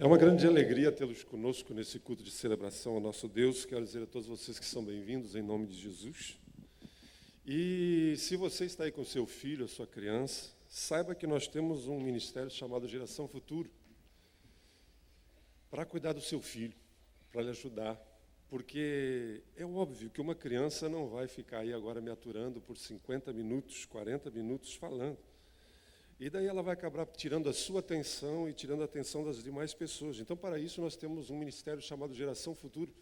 É uma grande alegria tê-los conosco nesse culto de celebração ao nosso Deus. Quero dizer a todos vocês que são bem-vindos em nome de Jesus. E se você está aí com seu filho, a sua criança, saiba que nós temos um ministério chamado Geração Futuro para cuidar do seu filho, para lhe ajudar. Porque é óbvio que uma criança não vai ficar aí agora me aturando por 50 minutos, 40 minutos falando. E daí ela vai acabar tirando a sua atenção e tirando a atenção das demais pessoas. Então, para isso, nós temos um ministério chamado Geração Futuro.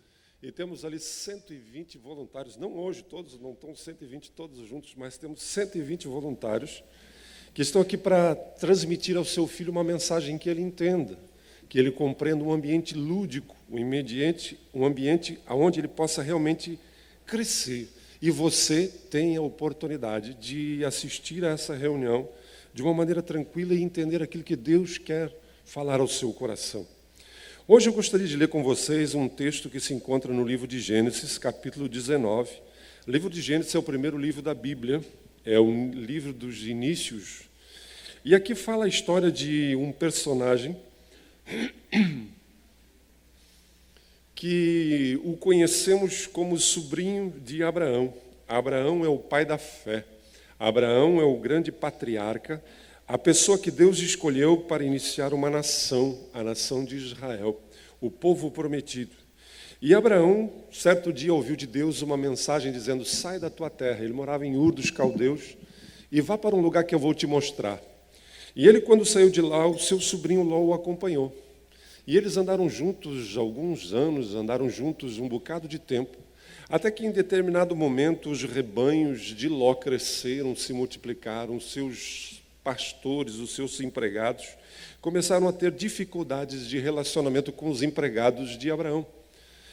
E temos ali 120 voluntários. Não hoje, todos, não estão 120 todos juntos, mas temos 120 voluntários que estão aqui para transmitir ao seu filho uma mensagem que ele entenda, que ele compreenda um ambiente lúdico, um ambiente onde ele possa realmente crescer. E você tem a oportunidade de assistir a essa reunião de uma maneira tranquila e entender aquilo que Deus quer falar ao seu coração. Hoje eu gostaria de ler com vocês um texto que se encontra no livro de Gênesis, capítulo 19. O livro de Gênesis é o primeiro livro da Bíblia, é o livro dos inícios. E aqui fala a história de um personagem que o conhecemos como sobrinho de Abraão. Abraão é o pai da fé. Abraão é o grande patriarca, a pessoa que Deus escolheu para iniciar uma nação, a nação de Israel, o povo prometido. E Abraão, certo dia, ouviu de Deus uma mensagem dizendo: sai da tua terra. Ele morava em Ur dos Caldeus e vá para um lugar que eu vou te mostrar. E ele, quando saiu de lá, o seu sobrinho Ló o acompanhou. E eles andaram juntos alguns anos, andaram juntos um bocado de tempo, até que em determinado momento os rebanhos de Ló cresceram, se multiplicaram, os seus pastores, os seus empregados, começaram a ter dificuldades de relacionamento com os empregados de Abraão.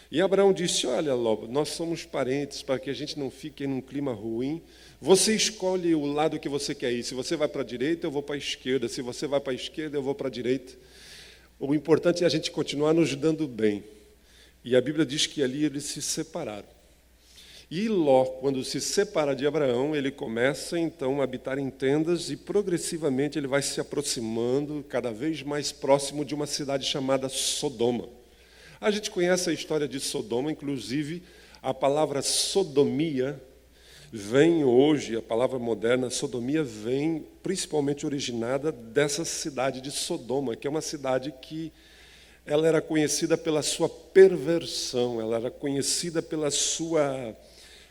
E Abraão disse: olha, Ló, nós somos parentes, para que a gente não fique num clima ruim, você escolhe o lado que você quer ir. Se você vai para a direita, eu vou para a esquerda. Se você vai para a esquerda, eu vou para a direita. O importante é a gente continuar nos dando bem. E a Bíblia diz que ali eles se separaram. E Ló, quando se separa de Abraão, ele começa então a habitar em tendas e progressivamente ele vai se aproximando cada vez mais próximo de uma cidade chamada Sodoma. A gente conhece a história de Sodoma, inclusive a palavra sodomia vem hoje, a palavra moderna sodomia vem principalmente originada dessa cidade de Sodoma, que é uma cidade que ela era conhecida pela sua perversão, ela era conhecida pela sua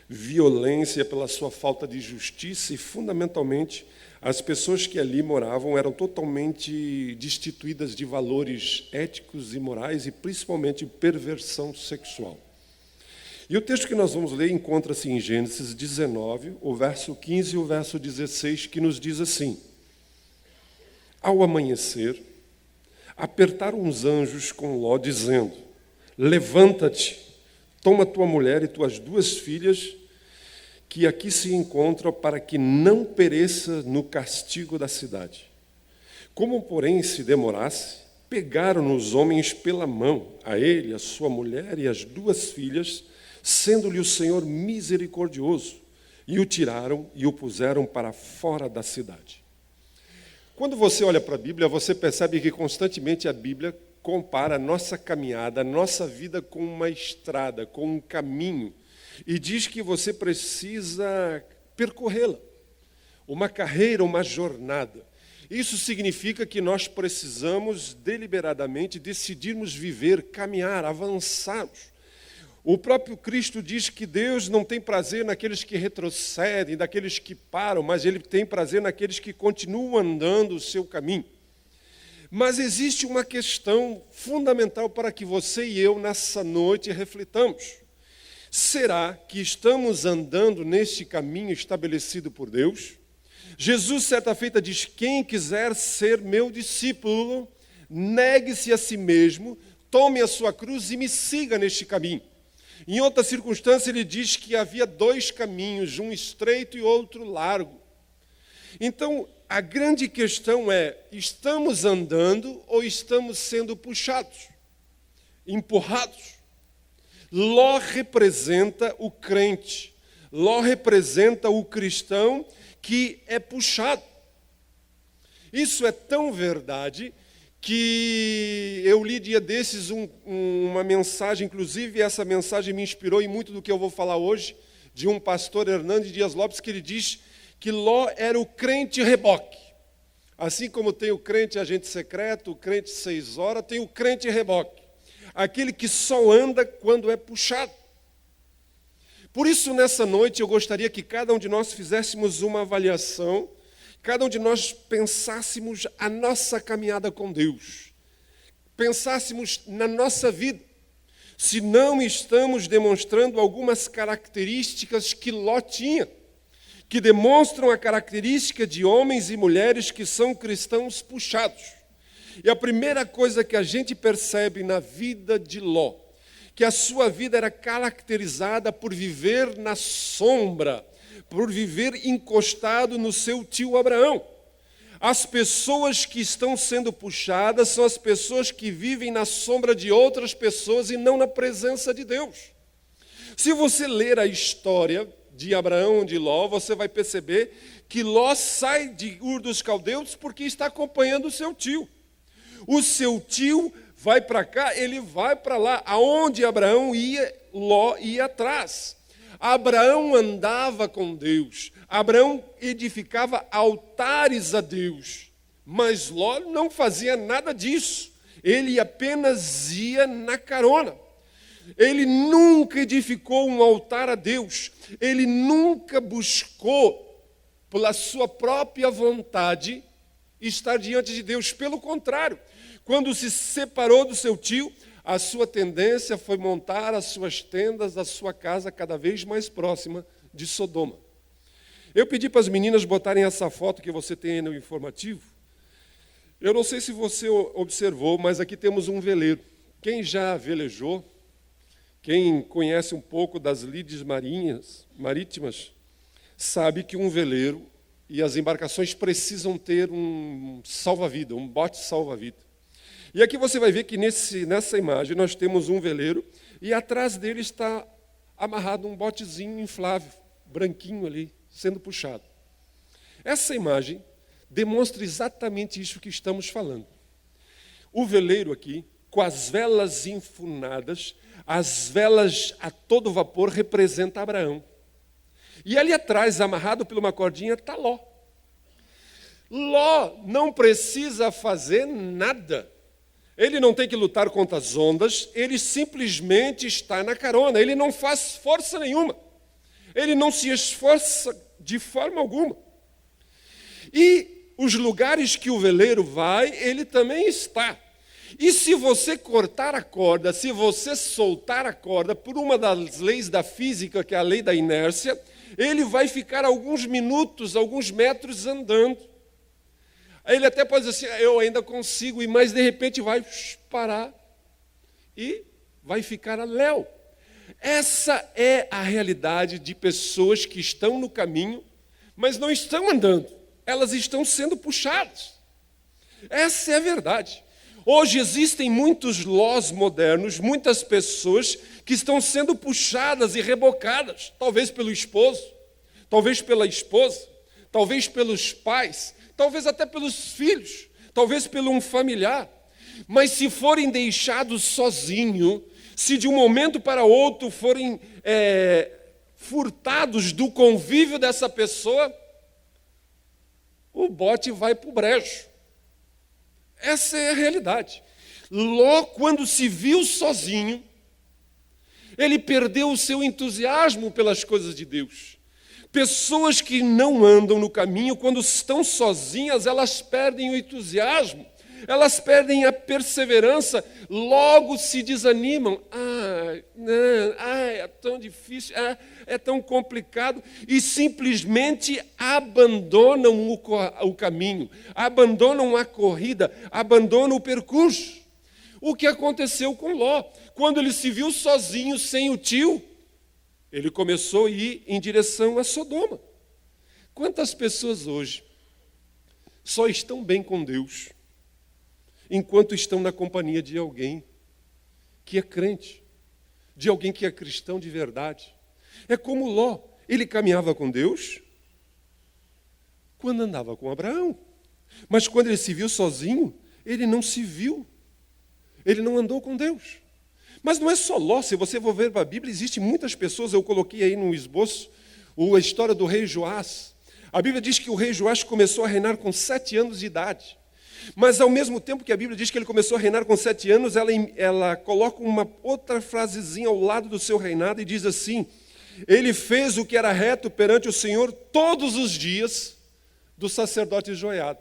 violência, pela sua falta de justiça e, fundamentalmente, as pessoas que ali moravam eram totalmente destituídas de valores éticos e morais e, principalmente, perversão sexual. E o texto que nós vamos ler encontra-se em Gênesis 19, o verso 15 e o verso 16, que nos diz assim: ao amanhecer, apertaram os anjos com Ló, dizendo: levanta-te, toma tua mulher e tuas duas filhas, que aqui se encontram, para que não pereça no castigo da cidade. Como, porém, se demorasse, pegaram os homens pela mão, a ele, a sua mulher e as duas filhas, sendo-lhe o Senhor misericordioso, e o tiraram e o puseram para fora da cidade. Quando você olha para a Bíblia, você percebe que constantemente a Bíblia compara a nossa caminhada, a nossa vida com uma estrada, com um caminho, e diz que você precisa percorrê-la, uma carreira, uma jornada. Isso significa que nós precisamos deliberadamente decidirmos viver, caminhar, avançarmos. O próprio Cristo diz que Deus não tem prazer naqueles que retrocedem, daqueles que param, mas Ele tem prazer naqueles que continuam andando o seu caminho. Mas existe uma questão fundamental para que você e eu, nessa noite, reflitamos. Será que estamos andando neste caminho estabelecido por Deus? Jesus, certa feita, diz: quem quiser ser meu discípulo, negue-se a si mesmo, tome a sua cruz e me siga neste caminho. Em outra circunstância, ele diz que havia dois caminhos, um estreito e outro largo. Então, a grande questão é: estamos andando ou estamos sendo puxados, empurrados? Ló representa o crente, Ló representa o cristão que é puxado. Isso é tão verdade que eu li dia desses uma mensagem, inclusive essa mensagem me inspirou em muito do que eu vou falar hoje, de um pastor, Hernandes Dias Lopes, que ele diz que Ló era o crente reboque. Assim como tem o crente agente secreto, o crente 6 horas, tem o crente reboque. Aquele que só anda quando é puxado. Por isso, nessa noite, eu gostaria que cada um de nós fizéssemos uma avaliação, cada um de nós pensássemos a nossa caminhada com Deus, pensássemos na nossa vida, se não estamos demonstrando algumas características que Ló tinha, que demonstram a característica de homens e mulheres que são cristãos puxados. E a primeira coisa que a gente percebe na vida de Ló, que a sua vida era caracterizada por viver na sombra, por viver encostado no seu tio Abraão. As pessoas que estão sendo puxadas são as pessoas que vivem na sombra de outras pessoas e não na presença de Deus. Se você ler a história de Abraão, de Ló, você vai perceber que Ló sai de Ur dos Caldeus porque está acompanhando o seu tio. O seu tio vai para cá, ele vai para lá. Aonde Abraão ia, Ló ia atrás. Abraão andava com Deus. Abraão edificava altares a Deus. Mas Ló não fazia nada disso. Ele apenas ia na carona. Ele nunca edificou um altar a Deus. Ele nunca buscou, pela sua própria vontade, estar diante de Deus. Pelo contrário, quando se separou do seu tio, a sua tendência foi montar as suas tendas, a sua casa cada vez mais próxima de Sodoma. Eu pedi para as meninas botarem essa foto que você tem aí no informativo. Eu não sei se você observou, mas aqui temos um veleiro. Quem já velejou, quem conhece um pouco das lides marítimas, sabe que um veleiro e as embarcações precisam ter um salva-vida, um bote salva-vida. E aqui você vai ver que nessa imagem nós temos um veleiro e atrás dele está amarrado um botezinho inflável, branquinho ali, sendo puxado. Essa imagem demonstra exatamente isso que estamos falando. O veleiro aqui, com as velas enfunadas, as velas a todo vapor representam Abraão. E ali atrás, amarrado por uma cordinha, está Ló. Ló não precisa fazer nada. Ele não tem que lutar contra as ondas, ele simplesmente está na carona, ele não faz força nenhuma. Ele não se esforça de forma alguma. E os lugares que o veleiro vai, ele também está. E se você cortar a corda, se você soltar a corda por uma das leis da física, que é a lei da inércia, ele vai ficar alguns minutos, alguns metros andando. Ele até pode dizer assim, eu ainda consigo ir, mas de repente vai parar e vai ficar a léu. Essa é a realidade de pessoas que estão no caminho, mas não estão andando. Elas estão sendo puxadas. Essa é a verdade. Hoje existem muitos Lós modernos, muitas pessoas que estão sendo puxadas e rebocadas, talvez pelo esposo, talvez pela esposa, talvez pelos pais, talvez até pelos filhos, talvez pelo um familiar. Mas se forem deixados sozinhos, se de um momento para outro forem furtados do convívio dessa pessoa, o bote vai para o brejo. Essa é a realidade. Ló, quando se viu sozinho, ele perdeu o seu entusiasmo pelas coisas de Deus. Pessoas que não andam no caminho, quando estão sozinhas, elas perdem o entusiasmo, elas perdem a perseverança, logo se desanimam. É tão difícil, é tão complicado, e simplesmente abandonam o caminho, abandonam a corrida, abandonam o percurso. O que aconteceu com Ló? Quando ele se viu sozinho, sem o tio, ele começou a ir em direção a Sodoma. Quantas pessoas hoje só estão bem com Deus enquanto estão na companhia de alguém que é crente, de alguém que é cristão de verdade? É como Ló, ele caminhava com Deus quando andava com Abraão. Mas quando ele se viu sozinho, ele não se viu, ele não andou com Deus. Mas não é só Ló, se você for ver para a Bíblia, existem muitas pessoas, eu coloquei aí no esboço, a história do rei Joás. A Bíblia diz que o rei Joás começou a reinar com 7 anos de idade. Mas ao mesmo tempo que a Bíblia diz que ele começou a reinar com 7 anos, ela coloca uma outra frasezinha ao lado do seu reinado e diz assim: ele fez o que era reto perante o Senhor todos os dias do sacerdote Joiada.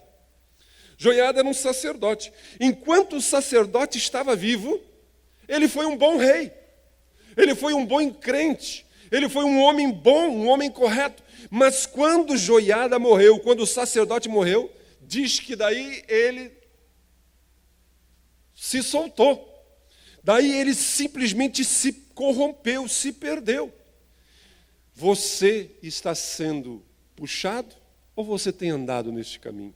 Joiada era um sacerdote. Enquanto o sacerdote estava vivo, ele foi um bom rei. Ele foi um bom crente. Ele foi um homem bom, um homem correto. Mas quando Joiada morreu, quando o sacerdote morreu, diz que daí ele se soltou. Daí ele simplesmente se corrompeu, se perdeu. Você está sendo puxado ou você tem andado neste caminho?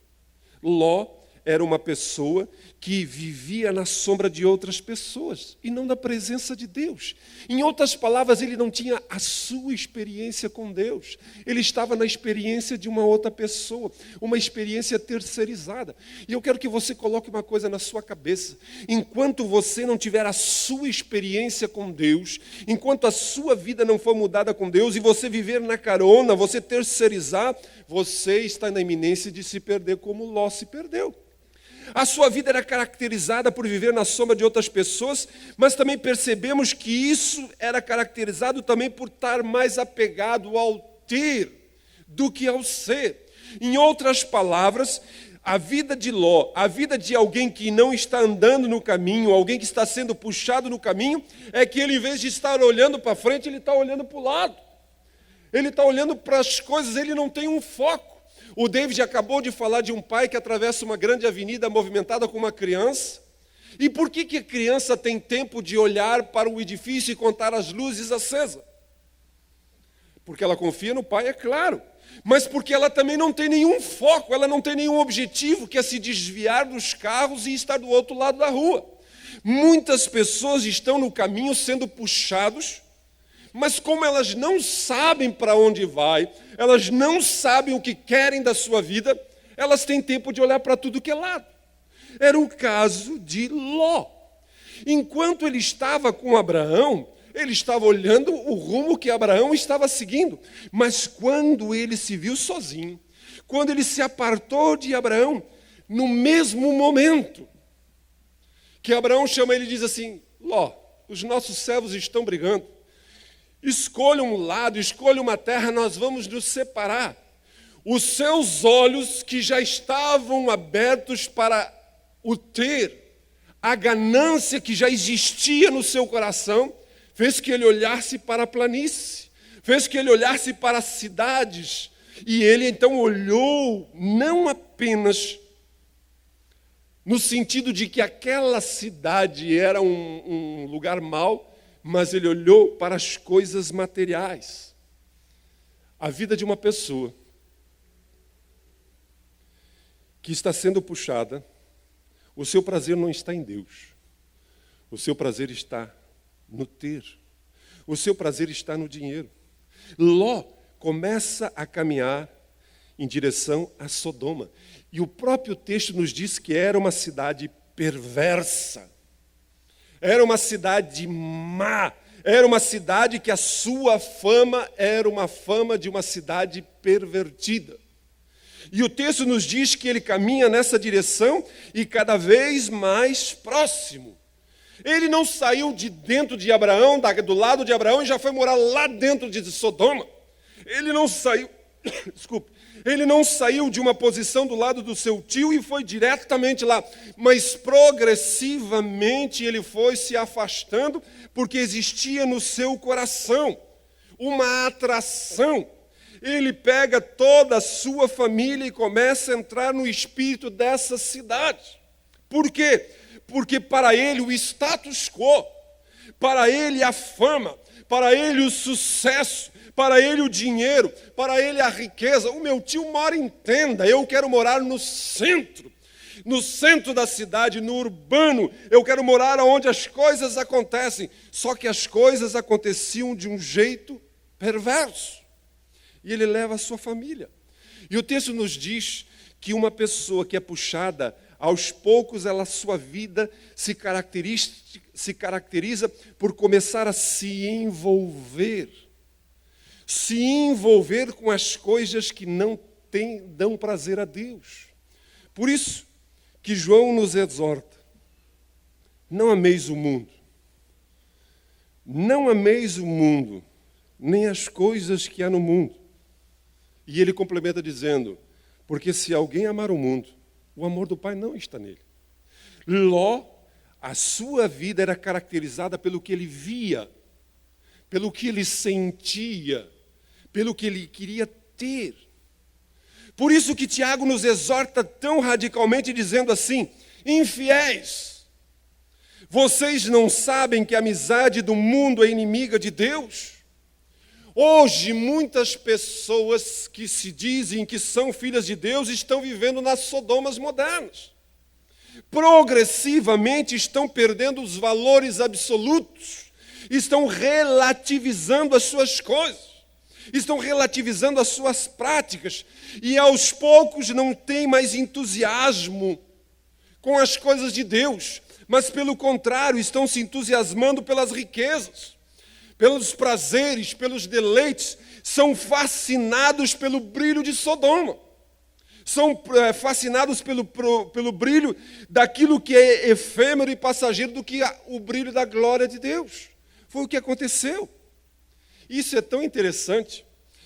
Ló era uma pessoa que vivia na sombra de outras pessoas e não na presença de Deus. Em outras palavras, ele não tinha a sua experiência com Deus. Ele estava na experiência de uma outra pessoa, uma experiência terceirizada. E eu quero que você coloque uma coisa na sua cabeça. Enquanto você não tiver a sua experiência com Deus, enquanto a sua vida não for mudada com Deus e você viver na carona, você terceirizar, você está na iminência de se perder como Ló se perdeu. A sua vida era caracterizada por viver na sombra de outras pessoas, mas também percebemos que isso era caracterizado também por estar mais apegado ao ter do que ao ser. Em outras palavras, a vida de Ló, a vida de alguém que não está andando no caminho, alguém que está sendo puxado no caminho, é que ele, em vez de estar olhando para frente, ele está olhando para o lado. Ele está olhando para as coisas, ele não tem um foco. O David acabou de falar de um pai que atravessa uma grande avenida movimentada com uma criança. E por que a criança tem tempo de olhar para o edifício e contar as luzes acesas? Porque ela confia no pai, é claro. Mas porque ela também não tem nenhum foco, ela não tem nenhum objetivo, que é se desviar dos carros e estar do outro lado da rua. Muitas pessoas estão no caminho sendo puxados, mas como elas não sabem para onde vai, elas não sabem o que querem da sua vida, elas têm tempo de olhar para tudo que é lado. Era o caso de Ló. Enquanto ele estava com Abraão, ele estava olhando o rumo que Abraão estava seguindo. Mas quando ele se viu sozinho, quando ele se apartou de Abraão, no mesmo momento que Abraão chama ele e diz assim: Ló, os nossos servos estão brigando. Escolha um lado, escolha uma terra, nós vamos nos separar. Os seus olhos, que já estavam abertos para o ter, a ganância que já existia no seu coração, fez que ele olhasse para a planície, fez que ele olhasse para as cidades. E ele então olhou não apenas no sentido de que aquela cidade era um lugar mau, mas ele olhou para as coisas materiais. A vida de uma pessoa que está sendo puxada, o seu prazer não está em Deus. O seu prazer está no ter. O seu prazer está no dinheiro. Ló começa a caminhar em direção a Sodoma. E o próprio texto nos diz que era uma cidade perversa. Era uma cidade má, era uma cidade que a sua fama era uma fama de uma cidade pervertida. E o texto nos diz que ele caminha nessa direção e cada vez mais próximo. Ele não saiu de dentro de Abraão, do lado de Abraão, e já foi morar lá dentro de Sodoma. Ele não saiu, desculpe. Ele não saiu de uma posição do lado do seu tio e foi diretamente lá, mas progressivamente ele foi se afastando, porque existia no seu coração uma atração. Ele pega toda a sua família e começa a entrar no espírito dessa cidade. Por quê? Porque para ele o status quo, para ele a fama, para ele o sucesso, para ele o dinheiro, para ele a riqueza. O meu tio mora em tenda, eu quero morar no centro da cidade, no urbano. Eu quero morar onde as coisas acontecem. Só que as coisas aconteciam de um jeito perverso. E ele leva a sua família. E o texto nos diz que uma pessoa que é puxada aos poucos sua vida se caracteriza por começar a se envolver com as coisas que não dão prazer a Deus. Por isso que João nos exorta: não ameis o mundo. Não ameis o mundo, nem as coisas que há no mundo. E ele complementa dizendo: porque se alguém amar o mundo, o amor do Pai não está nele. Ló, a sua vida era caracterizada pelo que ele via, pelo que ele sentia, pelo que ele queria ter. Por isso que Tiago nos exorta tão radicalmente, dizendo assim: infiéis, vocês não sabem que a amizade do mundo é inimiga de Deus? Hoje, muitas pessoas que se dizem que são filhas de Deus estão vivendo nas Sodomas modernas. Progressivamente estão perdendo os valores absolutos, estão relativizando as suas coisas, estão relativizando as suas práticas, e aos poucos não têm mais entusiasmo com as coisas de Deus, mas pelo contrário, estão se entusiasmando pelas riquezas, pelos prazeres, pelos deleites, são fascinados pelo brilho de Sodoma, são fascinados pelo brilho daquilo que é efêmero e passageiro do que o brilho da glória de Deus. Foi o que aconteceu. Isso é tão interessante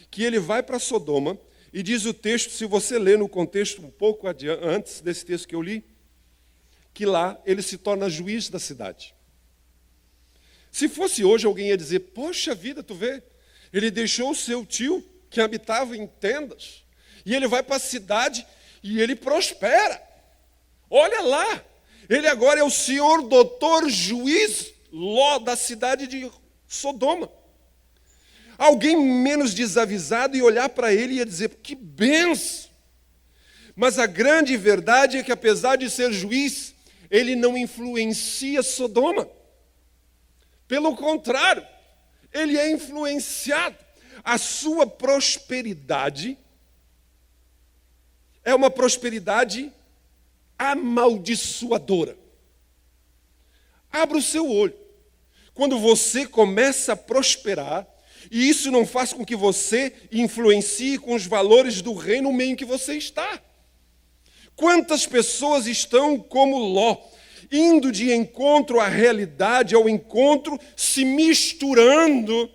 que ele vai para Sodoma e diz o texto, se você ler no contexto um pouco antes desse texto que eu li, que lá ele se torna juiz da cidade. Se fosse hoje, alguém ia dizer: poxa vida, tu vê, ele deixou o seu tio, que habitava em tendas, e ele vai para a cidade e ele prospera. Olha lá, ele agora é o senhor doutor juiz Ló da cidade de Sodoma. Alguém menos desavisado ia olhar para ele e ia dizer: que benção! Mas a grande verdade é que, apesar de ser juiz, ele não influencia Sodoma. Pelo contrário, ele é influenciado. A sua prosperidade é uma prosperidade amaldiçoadora. Abra o seu olho. Quando você começa a prosperar, e isso não faz com que você influencie com os valores do reino no meio em que você está. Quantas pessoas estão como Ló, indo de encontro à realidade, ao encontro, se misturando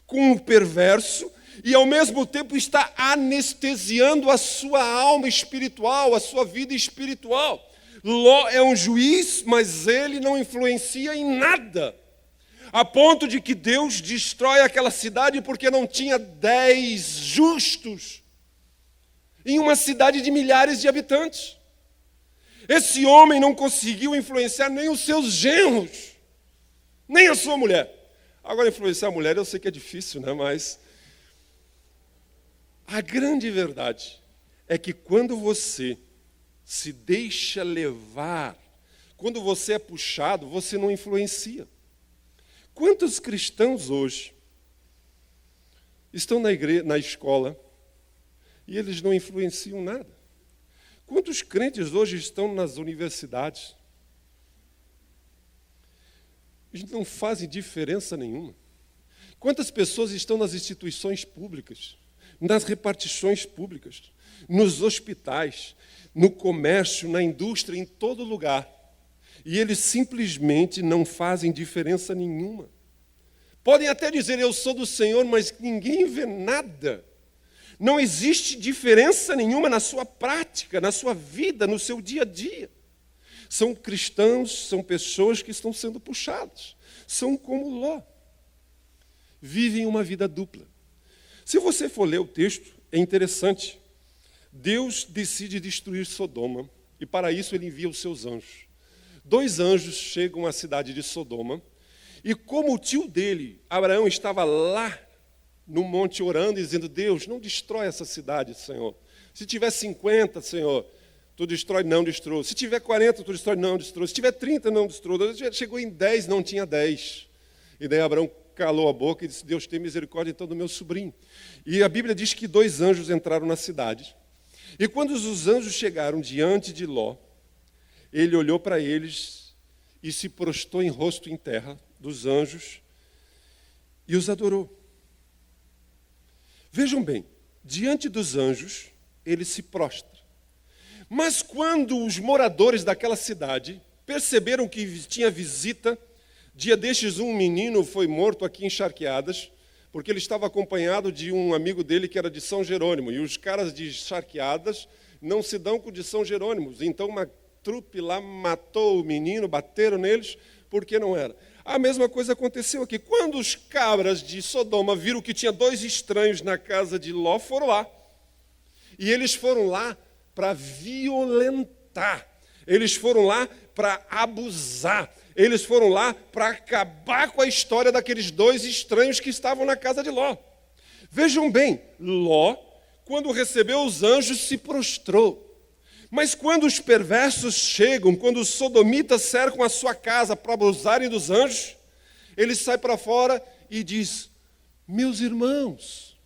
com o perverso, e ao mesmo tempo está anestesiando a sua alma espiritual, a sua vida espiritual. Ló é um juiz, mas ele não influencia em nada, a ponto de que Deus destrói aquela cidade porque não tinha 10 justos em uma cidade de milhares de habitantes. Esse homem não conseguiu influenciar nem os seus genros, nem a sua mulher. Agora, influenciar a mulher eu sei que é difícil, né? Mas a grande verdade é que quando você se deixa levar, quando você é puxado, você não influencia. Quantos cristãos hoje estão na escola e eles não influenciam nada? Quantos crentes hoje estão nas universidades? Eles não fazem diferença nenhuma. Quantas pessoas estão nas instituições públicas, nas repartições públicas, nos hospitais, no comércio, na indústria, em todo lugar, e eles simplesmente não fazem diferença nenhuma. Podem até dizer: eu sou do Senhor, mas ninguém vê nada. Não existe diferença nenhuma na sua prática, na sua vida, no seu dia a dia. São cristãos, são pessoas que estão sendo puxadas. São como Ló. Vivem uma vida dupla. Se você for ler o texto, é interessante. Deus decide destruir Sodoma, e para isso ele envia os seus anjos. 2 anjos chegam à cidade de Sodoma, e como o tio dele, Abraão, estava lá no monte orando e dizendo: Deus, não destrói essa cidade, Senhor. Se tiver 50, Senhor, tu destrói, não destrói. Se tiver 40, tu destrói, não destrói. Se tiver 30, não destrói. Chegou em 10, não tinha 10. E daí Abraão calou a boca e disse: Deus, tem misericórdia então do meu sobrinho. E a Bíblia diz que 2 anjos entraram na cidade. E quando os anjos chegaram diante de Ló, ele olhou para eles e se prostrou em rosto em terra dos anjos e os adorou. Vejam bem, diante dos anjos, ele se prostra. Mas quando os moradores daquela cidade perceberam que tinha visita, dia destes um menino foi morto aqui em Charqueadas, porque ele estava acompanhado de um amigo dele que era de São Jerônimo, e os caras de Charqueadas não se dão com o de São Jerônimo. Então uma trupe lá matou o menino, bateram neles, porque não era. A mesma coisa aconteceu aqui. Quando os cabras de Sodoma viram que tinha 2 estranhos na casa de Ló, foram lá. E eles foram lá para violentar. Eles foram lá para abusar. Eles foram lá para acabar com a história daqueles 2 estranhos que estavam na casa de Ló. Vejam bem, Ló, quando recebeu os anjos, se prostrou. Mas quando os perversos chegam, quando os sodomitas cercam a sua casa para abusarem dos anjos, ele sai para fora e diz: meus irmãos.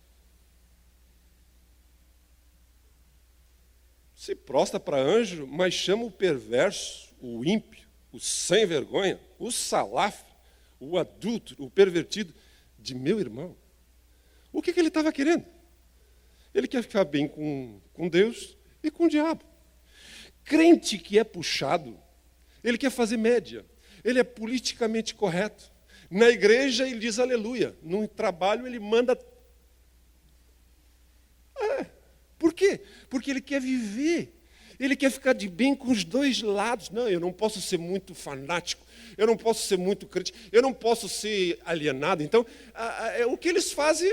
Se prostra para anjo, mas chama o perverso, o ímpio, o sem vergonha, o salafre, o adúltero, o pervertido, de meu irmão. O que ele estava querendo? Ele quer ficar bem com Deus e com o diabo. Crente que é puxado, ele quer fazer média, ele é politicamente correto. Na igreja ele diz aleluia, no trabalho ele manda... Por quê? Porque ele quer viver, ele quer ficar de bem com os 2 lados. Não, eu não posso ser muito fanático, eu não posso ser muito crente, eu não posso ser alienado. Então, o que eles fazem,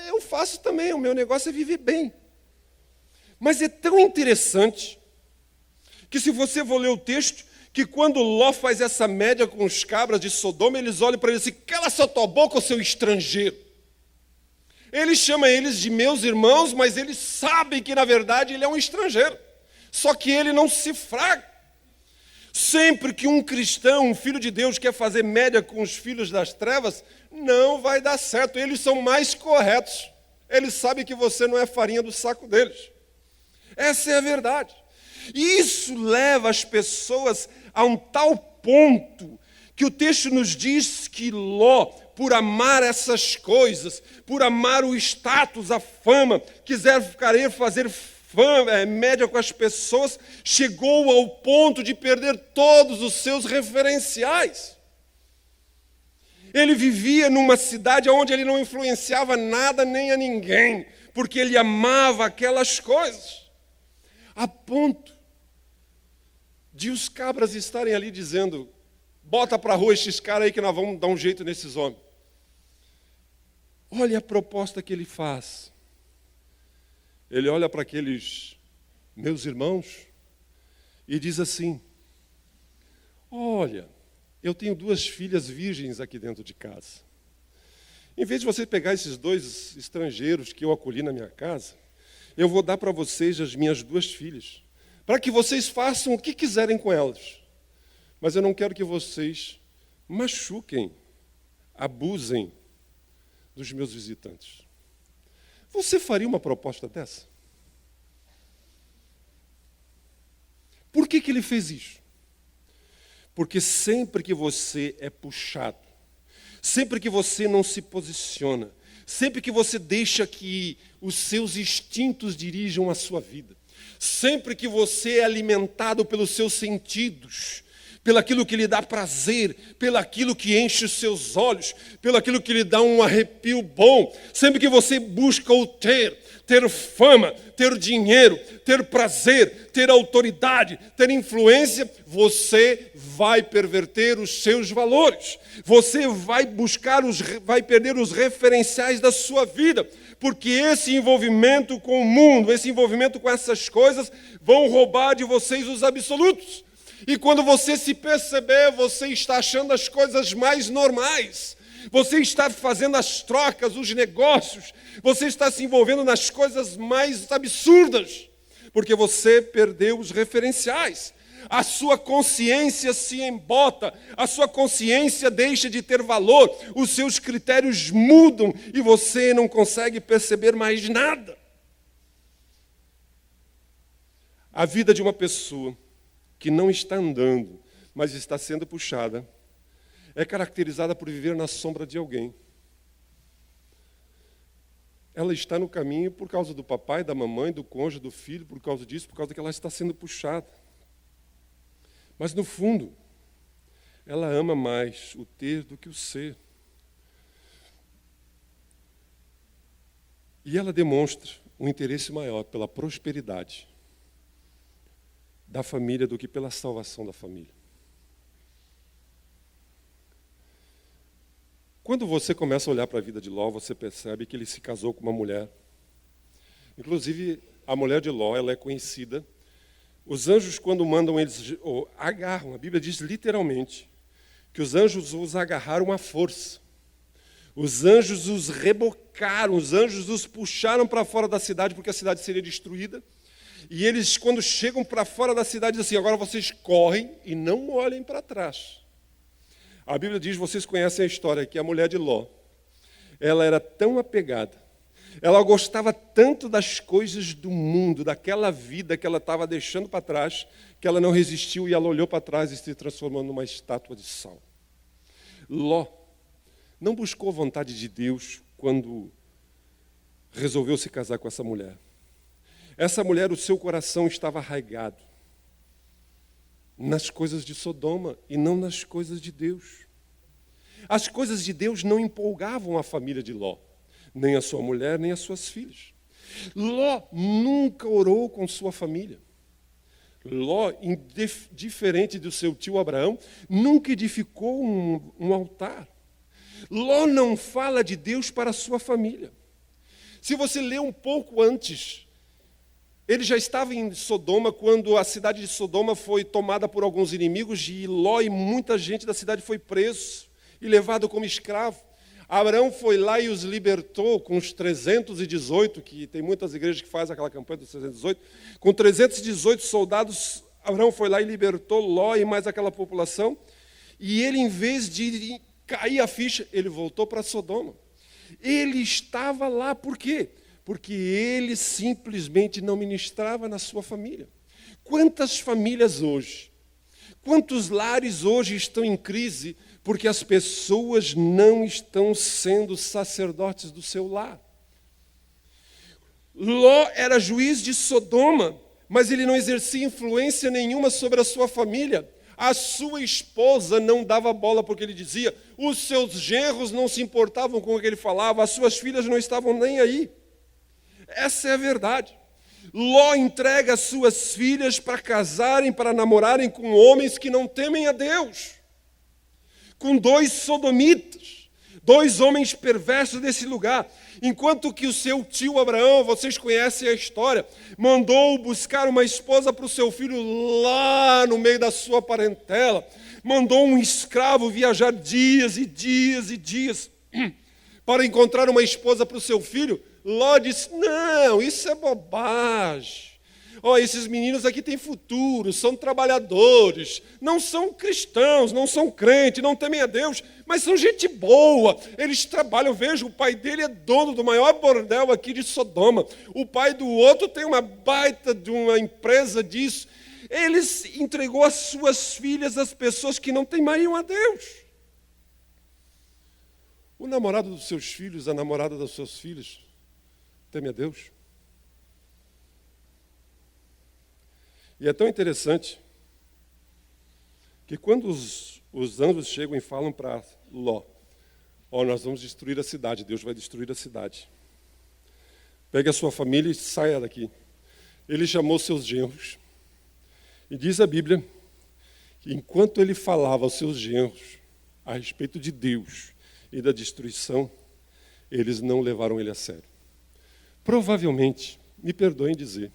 eu faço também, o meu negócio é viver bem. Mas é tão interessante que se você for ler o texto, que quando Ló faz essa média com os cabras de Sodoma, eles olham para ele assim: cala sua tua boca, seu estrangeiro. Ele chama eles de meus irmãos, mas eles sabem que, na verdade, ele é um estrangeiro. Só que ele não se fraga. Sempre que um cristão, um filho de Deus, quer fazer média com os filhos das trevas, não vai dar certo. Eles são mais corretos. Eles sabem que você não é farinha do saco deles. Essa é a verdade. E isso leva as pessoas a um tal ponto que o texto nos diz que Ló, por amar essas coisas, por amar o status, a fama, querer fazer média com as pessoas, chegou ao ponto de perder todos os seus referenciais. Ele vivia numa cidade onde ele não influenciava nada nem a ninguém, porque ele amava aquelas coisas, a ponto de os cabras estarem ali dizendo: bota para a rua estes caras aí que nós vamos dar um jeito nesses homens. Olha a proposta que ele faz. Ele olha para aqueles meus irmãos e diz assim: olha, eu tenho 2 filhas virgens aqui dentro de casa. Em vez de você pegar esses 2 estrangeiros que eu acolhi na minha casa, eu vou dar para vocês as minhas 2 filhas, para que vocês façam o que quiserem com elas. Mas eu não quero que vocês machuquem, abusem dos meus visitantes. Você faria uma proposta dessa? Por que ele fez isso? Porque sempre que você é puxado, sempre que você não se posiciona, sempre que você deixa que os seus instintos dirijam a sua vida, sempre que você é alimentado pelos seus sentidos, pelaquilo que lhe dá prazer, pelaquilo que enche os seus olhos, pelaquilo que lhe dá um arrepio bom, sempre que você busca o ter fama, ter dinheiro, ter prazer, ter autoridade, ter influência, você vai perverter os seus valores, você vai vai perder os referenciais da sua vida, porque esse envolvimento com o mundo, esse envolvimento com essas coisas, vão roubar de vocês os absolutos. E quando você se perceber, você está achando as coisas mais normais. Você está fazendo as trocas, os negócios. Você está se envolvendo nas coisas mais absurdas. Porque você perdeu os referenciais. A sua consciência se embota. A sua consciência deixa de ter valor. Os seus critérios mudam e você não consegue perceber mais nada. A vida de uma pessoa que não está andando, mas está sendo puxada, é caracterizada por viver na sombra de alguém. Ela está no caminho por causa do papai, da mamãe, do cônjuge, do filho, por causa disso, por causa que ela está sendo puxada. Mas, no fundo, ela ama mais o ter do que o ser. E ela demonstra um interesse maior pela prosperidade da família do que pela salvação da família. Quando você começa a olhar para a vida de Ló, você percebe que ele se casou com uma mulher. Inclusive, a mulher de Ló, ela é conhecida. Os anjos, quando mandam eles, agarram, a Bíblia diz literalmente, que os anjos os agarraram à força. Os anjos os rebocaram, os anjos os puxaram para fora da cidade, porque a cidade seria destruída. E eles, quando chegam para fora da cidade, dizem assim, agora vocês correm e não olhem para trás. A Bíblia diz, vocês conhecem a história, que a mulher de Ló, ela era tão apegada, ela gostava tanto das coisas do mundo, daquela vida que ela estava deixando para trás, que ela não resistiu e ela olhou para trás e se transformou numa estátua de sal. Ló não buscou a vontade de Deus quando resolveu se casar com essa mulher. Essa mulher, o seu coração estava arraigado nas coisas de Sodoma e não nas coisas de Deus. As coisas de Deus não empolgavam a família de Ló, nem a sua mulher, nem as suas filhas. Ló nunca orou com sua família. Ló, diferente do seu tio Abraão, nunca edificou um altar. Ló não fala de Deus para a sua família. Se você ler um pouco antes, ele já estava em Sodoma quando a cidade de Sodoma foi tomada por alguns inimigos e Ló e muita gente da cidade foi preso e levado como escravo. Abraão foi lá e os libertou com os 318, que tem muitas igrejas que fazem aquela campanha dos 318. Com 318 soldados, Abraão foi lá e libertou Ló e mais aquela população. E ele, em vez de cair a ficha, ele voltou para Sodoma. Ele estava lá, por quê? Porque ele simplesmente não ministrava na sua família. Quantas famílias hoje, quantos lares hoje estão em crise porque as pessoas não estão sendo sacerdotes do seu lar? Ló era juiz de Sodoma, mas ele não exercia influência nenhuma sobre a sua família. A sua esposa não dava bola porque ele dizia, os seus genros não se importavam com o que ele falava, as suas filhas não estavam nem aí. Essa é a verdade. Ló entrega as suas filhas para casarem, para namorarem com homens que não temem a Deus. Com 2 sodomitas, 2 homens perversos desse lugar. Enquanto que o seu tio Abraão, vocês conhecem a história, mandou buscar uma esposa para o seu filho lá no meio da sua parentela. Mandou um escravo viajar dias e dias e dias para encontrar uma esposa para o seu filho. Ló disse, não, isso é bobagem. Esses meninos aqui têm futuro, são trabalhadores, não são cristãos, não são crentes, não temem a Deus, mas são gente boa, eles trabalham. Veja, o pai dele é dono do maior bordel aqui de Sodoma, o pai do outro tem uma baita de uma empresa disso. Ele entregou as suas filhas às pessoas que não temeriam a Deus. O namorado dos seus filhos, a namorada dos seus filhos, teme a Deus? E é tão interessante que quando os anjos chegam e falam para Ló, nós vamos destruir a cidade, Deus vai destruir a cidade. Pegue a sua família e saia daqui. Ele chamou seus genros. E diz a Bíblia que enquanto ele falava aos seus genros a respeito de Deus e da destruição, eles não levaram ele a sério. Provavelmente, me perdoem dizer,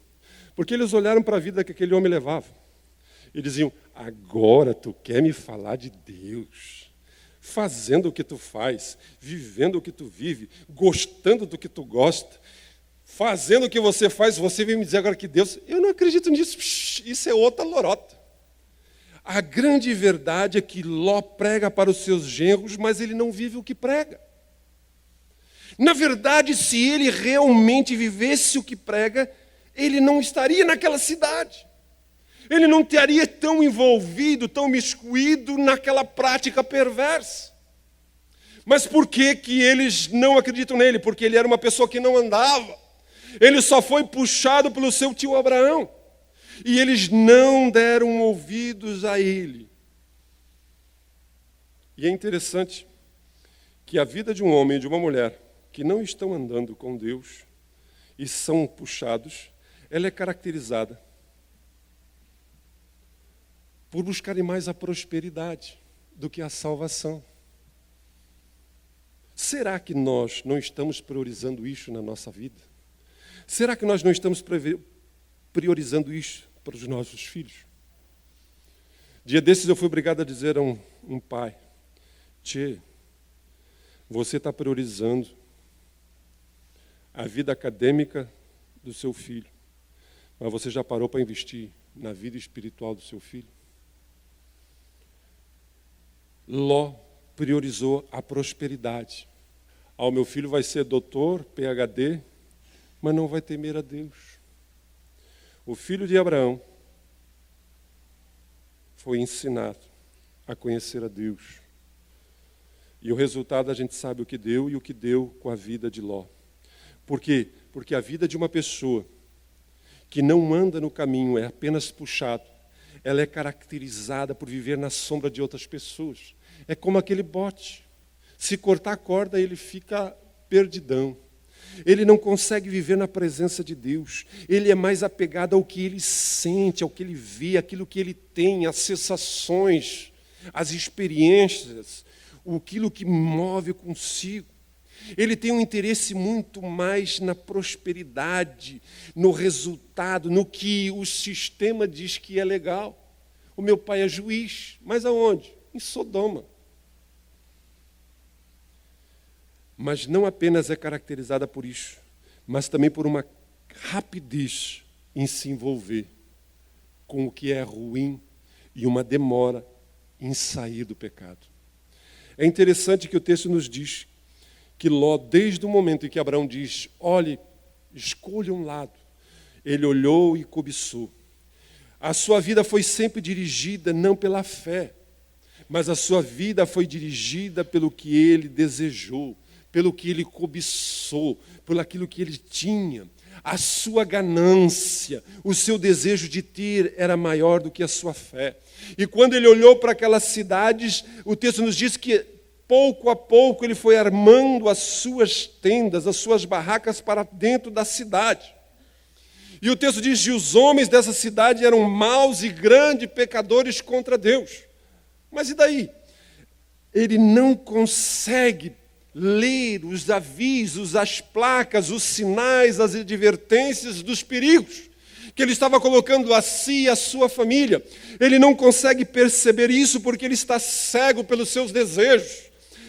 porque eles olharam para a vida que aquele homem levava e diziam, agora tu quer me falar de Deus, fazendo o que tu faz, vivendo o que tu vive, gostando do que tu gosta, fazendo o que você faz, você vem me dizer agora que Deus, eu não acredito nisso, isso é outra lorota. A grande verdade é que Ló prega para os seus genros, mas ele não vive o que prega. Na verdade, se ele realmente vivesse o que prega, ele não estaria naquela cidade. Ele não estaria tão envolvido, tão miscuído naquela prática perversa. Mas por que que eles não acreditam nele? Porque ele era uma pessoa que não andava. Ele só foi puxado pelo seu tio Abraão. E eles não deram ouvidos a ele. E é interessante que a vida de um homem e de uma mulher que não estão andando com Deus e são puxados, ela é caracterizada por buscarem mais a prosperidade do que a salvação. Será que nós não estamos priorizando isso na nossa vida? Será que nós não estamos priorizando isso para os nossos filhos? Dia desses eu fui obrigado a dizer a um pai: Tchê, você está priorizando a vida acadêmica do seu filho, mas você já parou para investir na vida espiritual do seu filho? Ló priorizou a prosperidade. O meu filho vai ser doutor, PhD, mas não vai temer a Deus. O filho de Abraão foi ensinado a conhecer a Deus. E o resultado a gente sabe o que deu e o que deu com a vida de Ló. Por quê? Porque a vida de uma pessoa que não anda no caminho, é apenas puxado, ela é caracterizada por viver na sombra de outras pessoas. É como aquele bote. Se cortar a corda, ele fica perdidão. Ele não consegue viver na presença de Deus. Ele é mais apegado ao que ele sente, ao que ele vê, aquilo que ele tem, as sensações, as experiências, aquilo que move consigo. Ele tem um interesse muito mais na prosperidade, no resultado, no que o sistema diz que é legal. O meu pai é juiz, mas aonde? Em Sodoma. Mas não apenas é caracterizada por isso, mas também por uma rapidez em se envolver com o que é ruim e uma demora em sair do pecado. É interessante que o texto nos diz que Ló, desde o momento em que Abraão diz, olhe, escolha um lado, ele olhou e cobiçou. A sua vida foi sempre dirigida não pela fé, mas a sua vida foi dirigida pelo que ele desejou, pelo que ele cobiçou, por aquilo que ele tinha. A sua ganância, o seu desejo de ter era maior do que a sua fé. E quando ele olhou para aquelas cidades, o texto nos diz que pouco a pouco ele foi armando as suas tendas, as suas barracas para dentro da cidade. E o texto diz que os homens dessa cidade eram maus e grandes pecadores contra Deus. Mas e daí? Ele não consegue ler os avisos, as placas, os sinais, as advertências dos perigos que ele estava colocando a si e a sua família. Ele não consegue perceber isso porque ele está cego pelos seus desejos,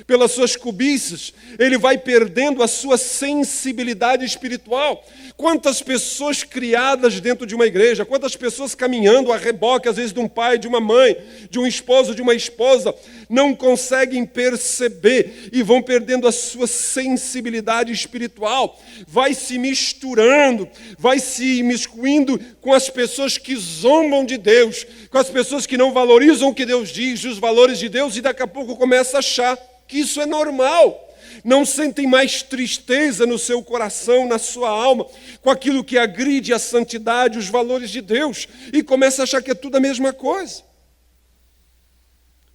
pelas suas cobiças. Ele vai perdendo a sua sensibilidade espiritual. Quantas pessoas criadas dentro de uma igreja, quantas pessoas caminhando a reboque, às vezes de um pai, de uma mãe, de um esposo, de uma esposa, não conseguem perceber e vão perdendo a sua sensibilidade espiritual. Vai se misturando, vai se imiscuindo com as pessoas que zombam de Deus, com as pessoas que não valorizam o que Deus diz, os valores de Deus, e daqui a pouco começa a achar que isso é normal. Não sentem mais tristeza no seu coração, na sua alma, com aquilo que agride a santidade, os valores de Deus, e começa a achar que é tudo a mesma coisa.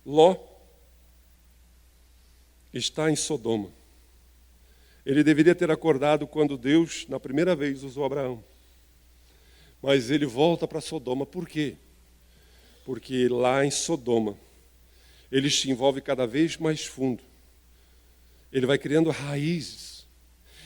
Ló está em Sodoma. Ele deveria ter acordado quando Deus, na primeira vez, usou Abraão. Mas ele volta para Sodoma. Por quê? Porque lá em Sodoma, ele se envolve cada vez mais fundo. Ele vai criando raízes.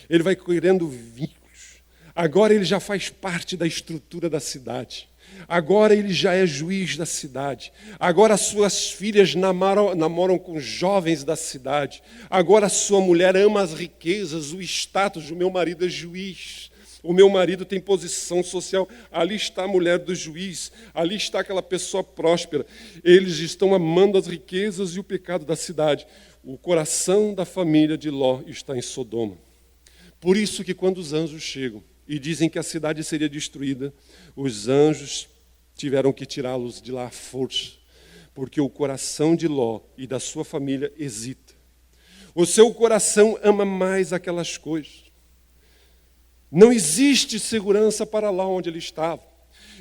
Ele vai criando vínculos. Agora ele já faz parte da estrutura da cidade. Agora ele já é juiz da cidade. Agora as suas filhas namoram com jovens da cidade. Agora a sua mulher ama as riquezas, o status. O meu marido é juiz. O meu marido tem posição social. Ali está a mulher do juiz. Ali está aquela pessoa próspera. Eles estão amando as riquezas e o pecado da cidade. O coração da família de Ló está em Sodoma. Por isso que quando os anjos chegam e dizem que a cidade seria destruída, os anjos tiveram que tirá-los de lá à força, porque o coração de Ló e da sua família hesita. O seu coração ama mais aquelas coisas. Não existe segurança para Ló onde ele estava.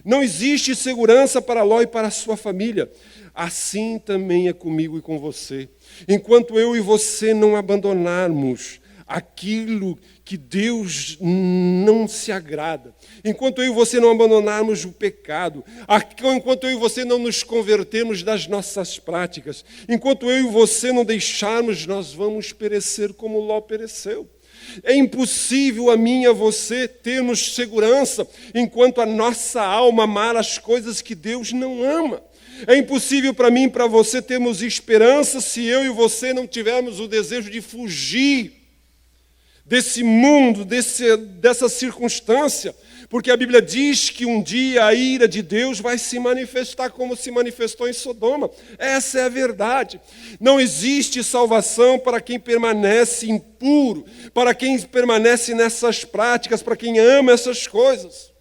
Não existe segurança para Ló e para a sua família. Assim também é comigo e com você. Enquanto eu e você não abandonarmos aquilo que Deus não se agrada, enquanto eu e você não abandonarmos o pecado, enquanto eu e você não nos convertermos das nossas práticas, enquanto eu e você não deixarmos, nós vamos perecer como Ló pereceu. É impossível a mim e a você termos segurança enquanto a nossa alma amar as coisas que Deus não ama. É impossível para mim e para você termos esperança se eu e você não tivermos o desejo de fugir desse mundo, dessa circunstância, porque a Bíblia diz que um dia a ira de Deus vai se manifestar como se manifestou em Sodoma. Essa é a verdade. Não existe salvação para quem permanece impuro, para quem permanece nessas práticas, para quem ama essas coisas.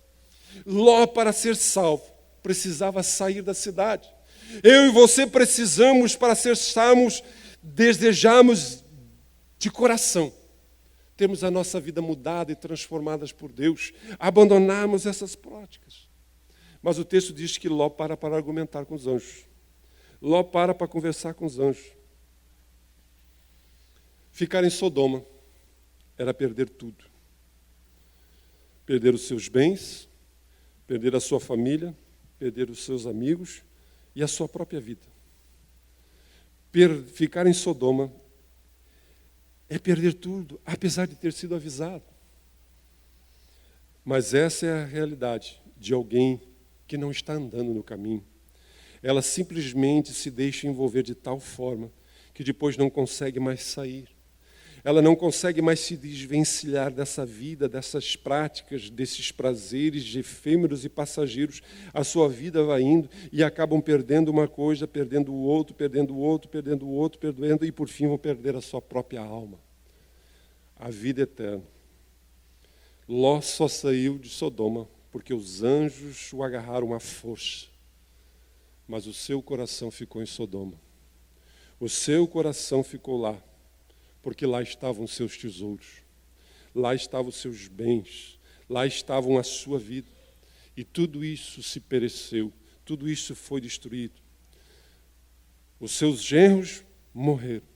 Ló, para ser salvo, precisava sair da cidade. Eu e você precisamos, para ser salvos, desejamos de coração termos a nossa vida mudada e transformadas por Deus, abandonarmos essas práticas. Mas o texto diz que Ló para argumentar com os anjos. Ló para conversar com os anjos. Ficar em Sodoma era perder tudo. Perder os seus bens, perder a sua família, perder os seus amigos e a sua própria vida. Ficar em Sodoma é perder tudo, apesar de ter sido avisado. Mas essa é a realidade de alguém que não está andando no caminho. Ela simplesmente se deixa envolver de tal forma que depois não consegue mais sair. Ela não consegue mais se desvencilhar dessa vida, dessas práticas, desses prazeres efêmeros e passageiros. A sua vida vai indo e acabam perdendo uma coisa, perdendo o outro, perdendo o outro, perdendo o outro, perdendo, e por fim vão perder a sua própria alma. A vida eterna. Ló só saiu de Sodoma porque os anjos o agarraram à força. Mas o seu coração ficou em Sodoma. O seu coração ficou lá. Porque lá estavam os seus tesouros, lá estavam os seus bens, lá estavam a sua vida. E tudo isso se pereceu, tudo isso foi destruído. Os seus genros morreram.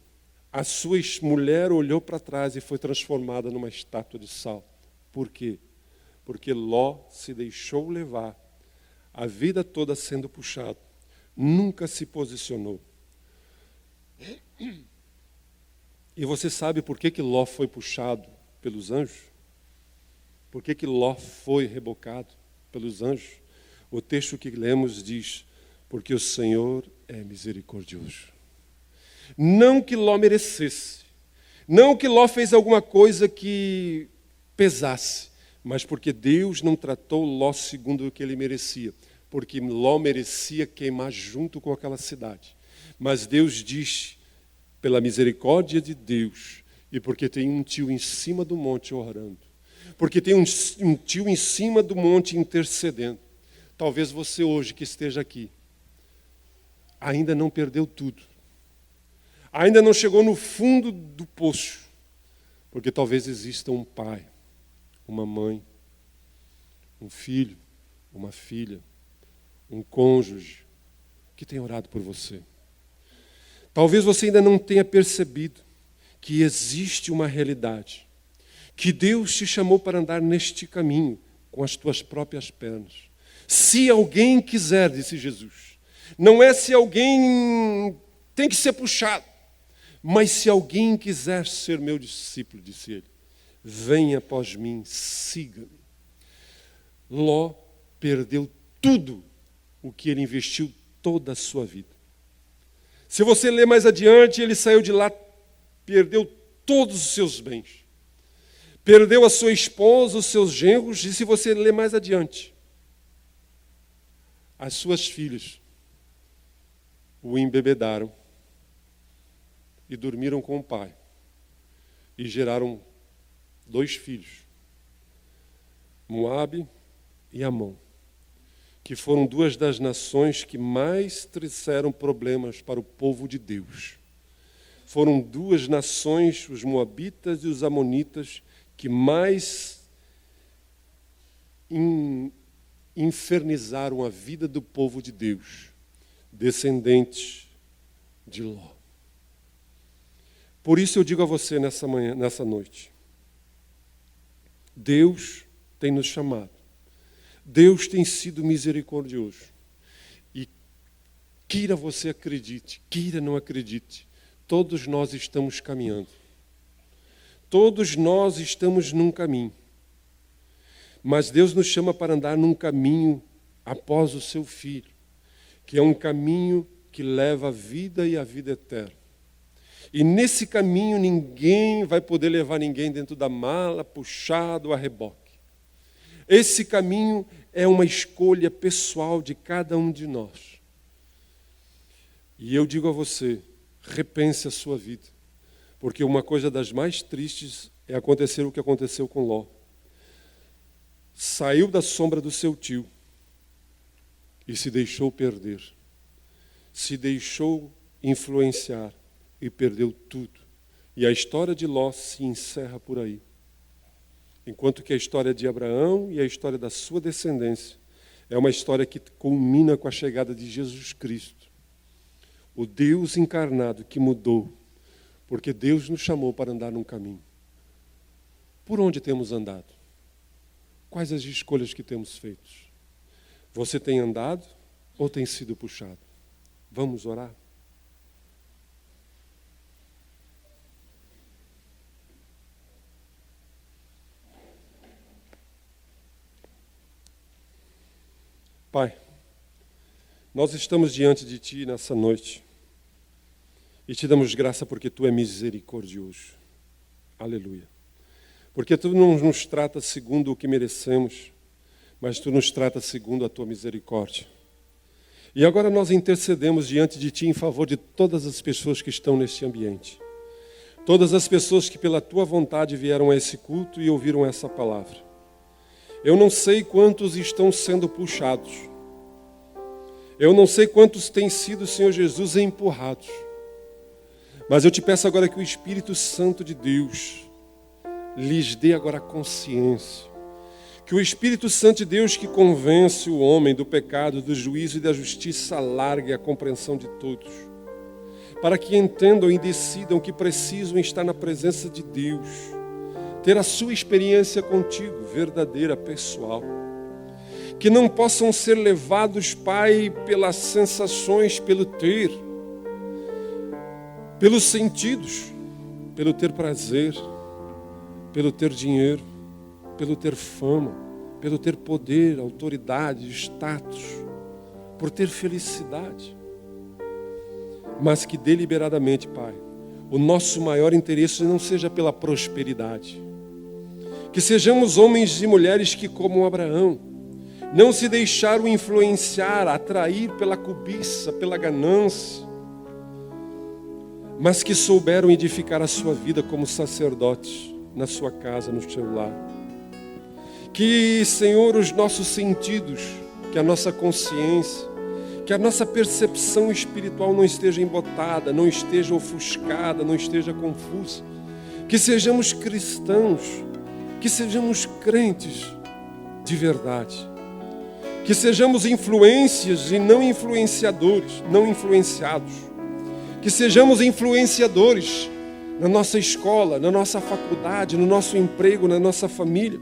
A sua mulher olhou para trás e foi transformada numa estátua de sal. Por quê? Porque Ló se deixou levar, a vida toda sendo puxado, nunca se posicionou. E você sabe por que Ló foi puxado pelos anjos? Por que Ló foi rebocado pelos anjos? O texto que lemos diz, porque o Senhor é misericordioso. Não que Ló merecesse, não que Ló fez alguma coisa que pesasse, mas porque Deus não tratou Ló segundo o que ele merecia, porque Ló merecia queimar junto com aquela cidade. Mas Deus diz, pela misericórdia de Deus, e porque tem um tio em cima do monte orando, porque tem um tio em cima do monte intercedendo. Talvez você hoje que esteja aqui, ainda não perdeu tudo, ainda não chegou no fundo do poço, porque talvez exista um pai, uma mãe, um filho, uma filha, um cônjuge, que tem orado por você. Talvez você ainda não tenha percebido que existe uma realidade, que Deus te chamou para andar neste caminho com as tuas próprias pernas. Se alguém quiser, disse Jesus, não é se alguém tem que ser puxado, mas se alguém quiser ser meu discípulo, disse ele, venha após mim, siga-me. Ló perdeu tudo o que ele investiu toda a sua vida. Se você ler mais adiante, ele saiu de lá, perdeu todos os seus bens. Perdeu a sua esposa, os seus genros, e se você ler mais adiante, as suas filhas o embebedaram e dormiram com o pai. E geraram 2 filhos, Moabe e Amon, que foram duas das nações que mais trouxeram problemas para o povo de Deus. Foram duas nações, os moabitas e os amonitas, que mais infernizaram a vida do povo de Deus, descendentes de Ló. Por isso eu digo a você nessa noite, Deus tem nos chamado, Deus tem sido misericordioso. E queira você acredite, queira não acredite, todos nós estamos caminhando. Todos nós estamos num caminho. Mas Deus nos chama para andar num caminho após o seu Filho, que é um caminho que leva à vida e à vida eterna. E nesse caminho ninguém vai poder levar ninguém dentro da mala, puxado a reboque. Esse caminho é uma escolha pessoal de cada um de nós. E eu digo a você, repense a sua vida. Porque uma coisa das mais tristes é acontecer o que aconteceu com Ló. Saiu da sombra do seu tio e se deixou perder. Se deixou influenciar e perdeu tudo. E a história de Ló se encerra por aí. Enquanto que a história de Abraão e a história da sua descendência é uma história que culmina com a chegada de Jesus Cristo. O Deus encarnado que mudou, porque Deus nos chamou para andar num caminho. Por onde temos andado? Quais as escolhas que temos feito? Você tem andado ou tem sido puxado? Vamos orar? Pai, nós estamos diante de Ti nessa noite e Te damos graça porque Tu é misericordioso. Aleluia. Porque Tu não nos trata segundo o que merecemos, mas Tu nos trata segundo a Tua misericórdia. E agora nós intercedemos diante de Ti em favor de todas as pessoas que estão neste ambiente. Todas as pessoas que pela Tua vontade vieram a esse culto e ouviram essa palavra. Eu não sei quantos estão sendo puxados. Eu não sei quantos têm sido, Senhor Jesus, empurrados. Mas eu te peço agora que o Espírito Santo de Deus lhes dê agora consciência. Que o Espírito Santo de Deus que convence o homem do pecado, do juízo e da justiça largue a compreensão de todos. Para que entendam e decidam que precisam estar na presença de Deus. Ter a sua experiência contigo, verdadeira, pessoal. Que não possam ser levados, Pai, pelas sensações, pelo ter, pelos sentidos, pelo ter prazer, pelo ter dinheiro, pelo ter fama, pelo ter poder, autoridade, status, por ter felicidade. Mas que deliberadamente, Pai, o nosso maior interesse não seja pela prosperidade. Que sejamos homens e mulheres que, como Abraão, não se deixaram influenciar, atrair pela cobiça, pela ganância, mas que souberam edificar a sua vida como sacerdotes na sua casa, no seu lar. Que, Senhor, os nossos sentidos, que a nossa consciência, que a nossa percepção espiritual não esteja embotada, não esteja ofuscada, não esteja confusa. Que sejamos cristãos, que sejamos crentes de verdade. Que sejamos influências e não influenciadores, não influenciados. Que sejamos influenciadores na nossa escola, na nossa faculdade, no nosso emprego, na nossa família.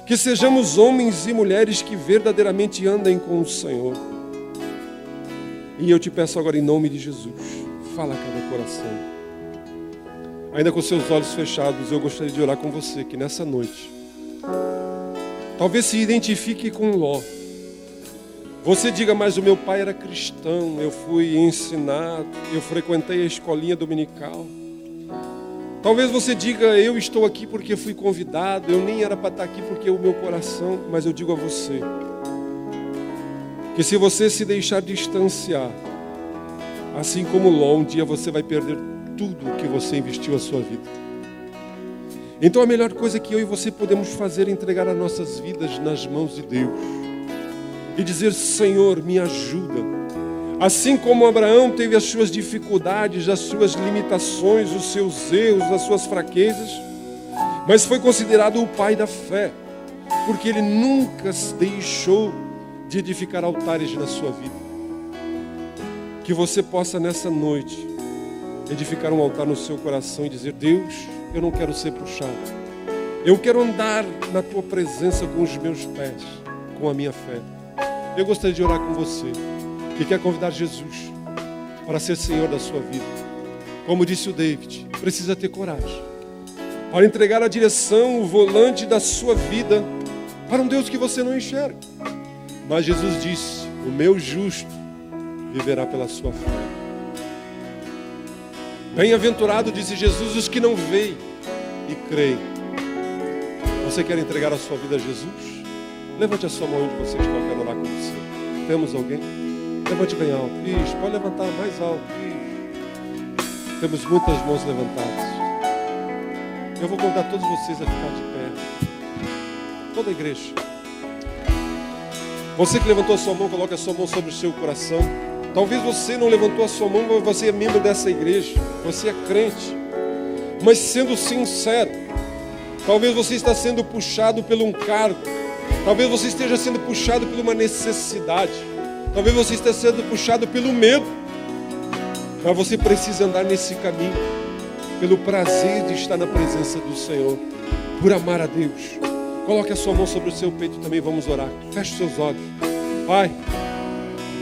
Que sejamos homens e mulheres que verdadeiramente andem com o Senhor. E eu te peço agora em nome de Jesus, fala a cada coração. Ainda com seus olhos fechados, eu gostaria de orar com você, que nessa noite, talvez se identifique com Ló. Você diga, mas o meu pai era cristão, eu fui ensinado, eu frequentei a escolinha dominical. Talvez você diga, eu estou aqui porque fui convidado, eu nem era para estar aqui porque o meu coração, mas eu digo a você, que se você se deixar distanciar, assim como Ló, um dia você vai perder tudo o que você investiu a sua vida. Então a melhor coisa que eu e você podemos fazer é entregar as nossas vidas nas mãos de Deus. e dizer: Senhor, me ajuda. Assim como Abraão teve as suas dificuldades, as suas limitações, os seus erros, as suas fraquezas, mas foi considerado o pai da fé, porque ele nunca se deixou de edificar altares na sua vida. Que você possa nessa noite edificar um altar no seu coração e dizer: Deus, eu não quero ser puxado, eu quero andar na tua presença com os meus pés, com a minha fé. Eu gostaria de orar com você que quer convidar Jesus para ser Senhor da sua vida. Como disse o David, precisa ter coragem para entregar a direção, o volante da sua vida para um Deus que você não enxerga. Mas Jesus disse: o meu justo viverá pela sua fé. Bem-aventurado, disse Jesus, os que não veem e creem. Você quer entregar a sua vida a Jesus? Levante a sua mão onde você está, eu quero orar com você. Temos alguém? Levante bem alto. Isso, pode levantar mais alto. Isso. Temos muitas mãos levantadas. Eu vou convidar todos vocês a ficar de pé. Toda a igreja. Você que levantou a sua mão, coloque a sua mão sobre o seu coração. Talvez você não levantou a sua mão, mas você é membro dessa igreja. Você é crente. Mas sendo sincero, talvez você está sendo puxado por um cargo. Talvez você esteja sendo puxado por uma necessidade. Talvez você esteja sendo puxado pelo medo. Mas você precisa andar nesse caminho pelo prazer de estar na presença do Senhor, por amar a Deus. Coloque a sua mão sobre o seu peito também, vamos orar. Feche seus olhos. Pai,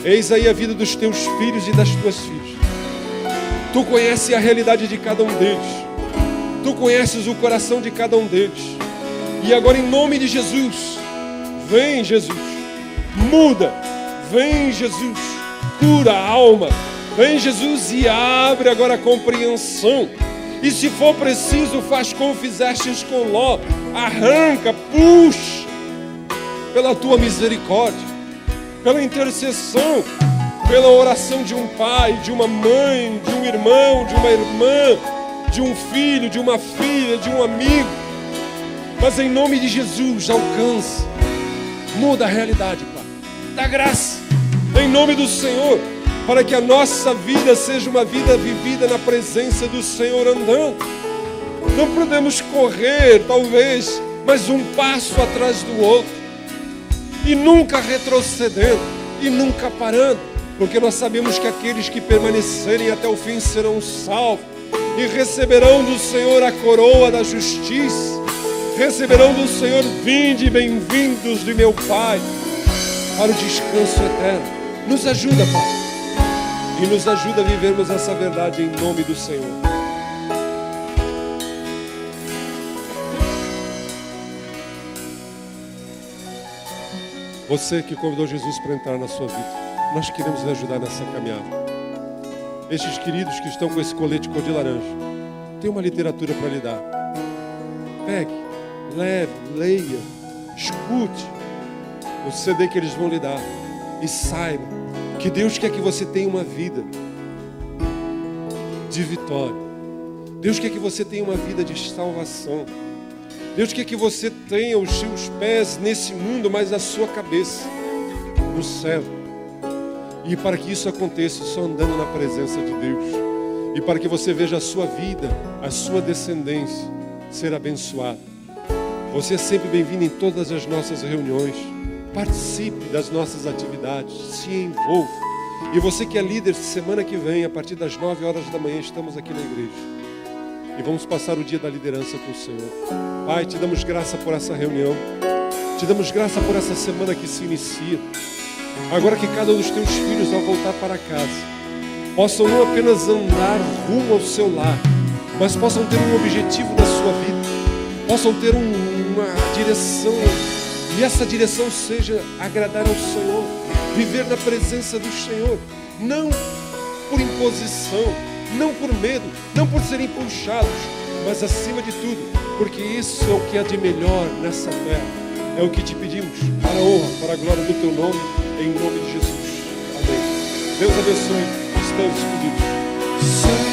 eis aí a vida dos teus filhos e das tuas filhas. Tu conheces a realidade de cada um deles. Tu conheces o coração de cada um deles. E agora, em nome de Jesus, vem Jesus, muda. Vem Jesus, cura a alma. Vem Jesus e abre agora a compreensão. E se for preciso, faz como fizestes com Ló. Arranca, puxa, pela tua misericórdia, pela intercessão, pela oração de um pai, de uma mãe, de um irmão, de uma irmã, de um filho, de uma filha, de um amigo. Mas em nome de Jesus, alcança, muda a realidade, Pai. Dá graça, em nome do Senhor, para que a nossa vida seja uma vida vivida na presença do Senhor andando. Não podemos correr, talvez, mas um passo atrás do outro, e nunca retrocedendo, e nunca parando, porque nós sabemos que aqueles que permanecerem até o fim serão salvos, e receberão do Senhor a coroa da justiça, receberão do Senhor: vinde, bem-vindos de meu Pai, para o descanso eterno. Nos ajuda, Pai, e nos ajuda a vivermos essa verdade em nome do Senhor. Você que convidou Jesus para entrar na sua vida, nós queremos lhe ajudar nessa caminhada. Estes queridos que estão com esse colete cor de laranja, tem uma literatura para lhe dar. Pegue, leve, leia, escute o CD que eles vão lhe dar e saiba que Deus quer que você tenha uma vida de vitória. Deus quer que você tenha uma vida de salvação. Deus quer que você tenha os seus pés nesse mundo, mas a sua cabeça no céu. E para que isso aconteça, só andando na presença de Deus. E para que você veja a sua vida, a sua descendência ser abençoada. Você é sempre bem-vindo em todas as nossas reuniões. Participe das nossas atividades, se envolva. E você que é líder, semana que vem, a partir das 9 horas da manhã, estamos aqui na igreja. E vamos passar o dia da liderança com o Senhor. Pai, te damos graça por essa reunião. Te damos graça por essa semana que se inicia. Agora que cada um dos teus filhos, ao voltar para casa, possam não apenas andar rumo ao seu lar, mas possam ter um objetivo na sua vida. Possam ter uma direção. E essa direção seja agradar ao Senhor, viver na presença do Senhor, não por imposição, não por medo, não por serem puxados, mas acima de tudo, porque isso é o que há de melhor nessa terra. É o que te pedimos, para a honra, para a glória do teu nome, em nome de Jesus. Amém. Deus abençoe. Estamos unidos.